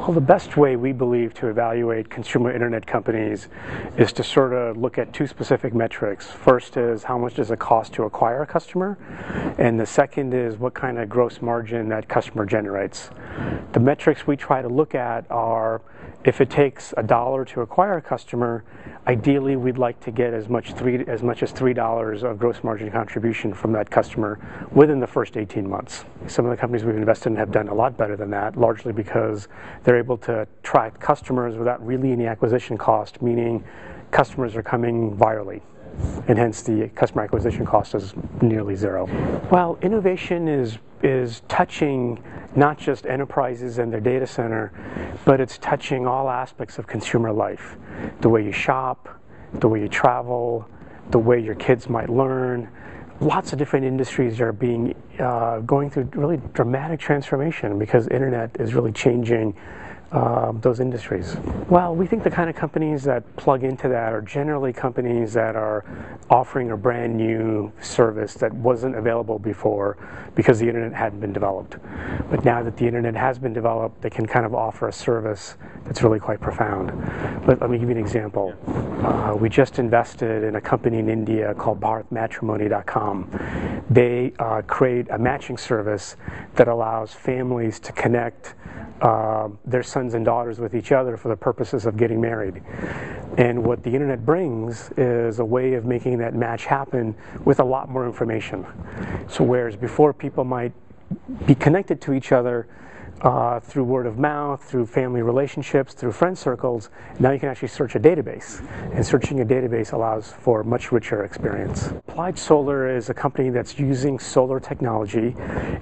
Well, the best way we believe to evaluate consumer internet companies is to sort of look at two specific metrics. First is how much does it cost to acquire a customer, and the second is what kind of gross margin that customer generates. The metrics we try to look at are if it takes $1 to acquire a customer, ideally we'd like to get as much as $3 of gross margin contribution from that customer within the first 18 months. Some of the companies we've invested in have done a lot better than that, largely because they're able to attract customers without really any acquisition cost, meaning customers are coming virally, and hence the customer acquisition cost is nearly zero. Well, innovation is touching not just enterprises and their data center, but it's touching all aspects of consumer life. The way you shop, the way you travel, the way your kids might learn. Lots of different industries are going through really dramatic transformation because internet is really changing those industries. Well, we think the kind of companies that plug into that are generally companies that are offering a brand new service that wasn't available before because the internet hadn't been developed. But now that the internet has been developed, they can kind of offer a service that's really quite profound. But let me give you an example. We just invested in a company in India called BharatMatrimony.com. They create a matching service that allows families to connect their sons and daughters with each other for the purposes of getting married. And what the internet brings is a way of making that match happen with a lot more information. So whereas before people might be connected to each other through word of mouth, through family relationships, through friend circles, now you can actually search a database. And searching a database allows for a much richer experience. Applied Solar is a company that's using solar technology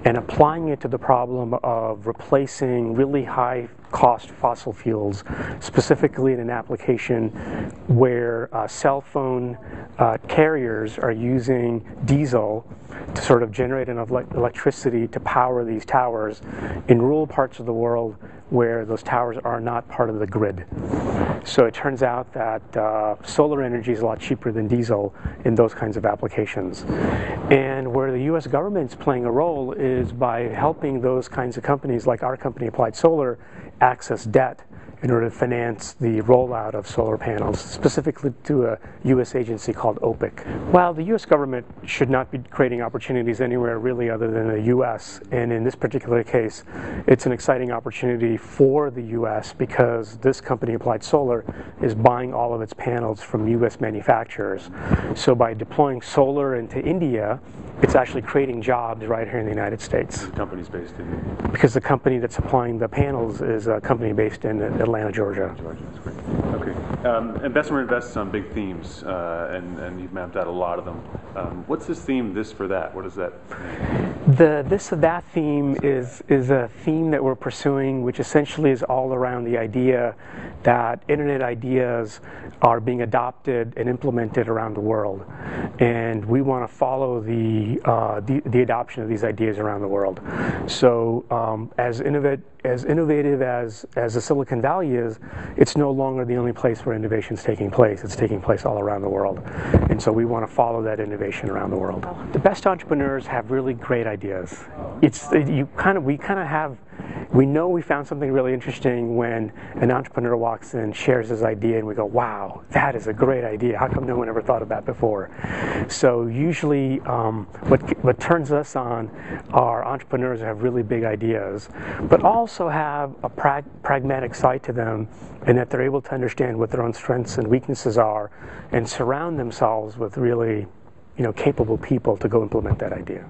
and applying it to the problem of replacing really high-cost fossil fuels, specifically in an application where cell phone carriers are using diesel to sort of generate enough electricity to power these towers in rural parts of the world where those towers are not part of the grid. So it turns out that solar energy is a lot cheaper than diesel in those kinds of applications. And where the U.S. government's playing a role is by helping those kinds of companies, like our company Applied Solar, access debt in order to finance the rollout of solar panels, specifically to a U.S. agency called OPIC. Well, the U.S. government should not be creating opportunities anywhere really other than the U.S. And in this particular case, it's an exciting opportunity for the U.S. because this company, Applied Solar, is buying all of its panels from U.S. manufacturers. So by deploying solar into India, it's actually creating jobs right here in the United States. The company's based in? Because the company that's supplying the panels is a company based in Atlanta, Georgia. That's great. Okay. And Bessemer invests on big themes, and you've mapped out a lot of them. What's this theme, this for that? What does that mean? The this or that theme is a theme that we're pursuing, which essentially is all around the idea that internet ideas are being adopted and implemented around the world. And we want to follow the adoption of these ideas around the world. So as innovative as the Silicon Valley is, it's no longer the only place where innovation is taking place. It's taking place all around the world. And so we want to follow that innovation around the world. The best entrepreneurs have really great ideas. We know we found something really interesting when an entrepreneur walks in, shares his idea, and we go, wow, that is a great idea. How come no one ever thought of that before? So usually what turns us on are entrepreneurs who have really big ideas, but also have a pragmatic side to them, and that they're able to understand what their own strengths and weaknesses are and surround themselves with really capable people to go implement that idea.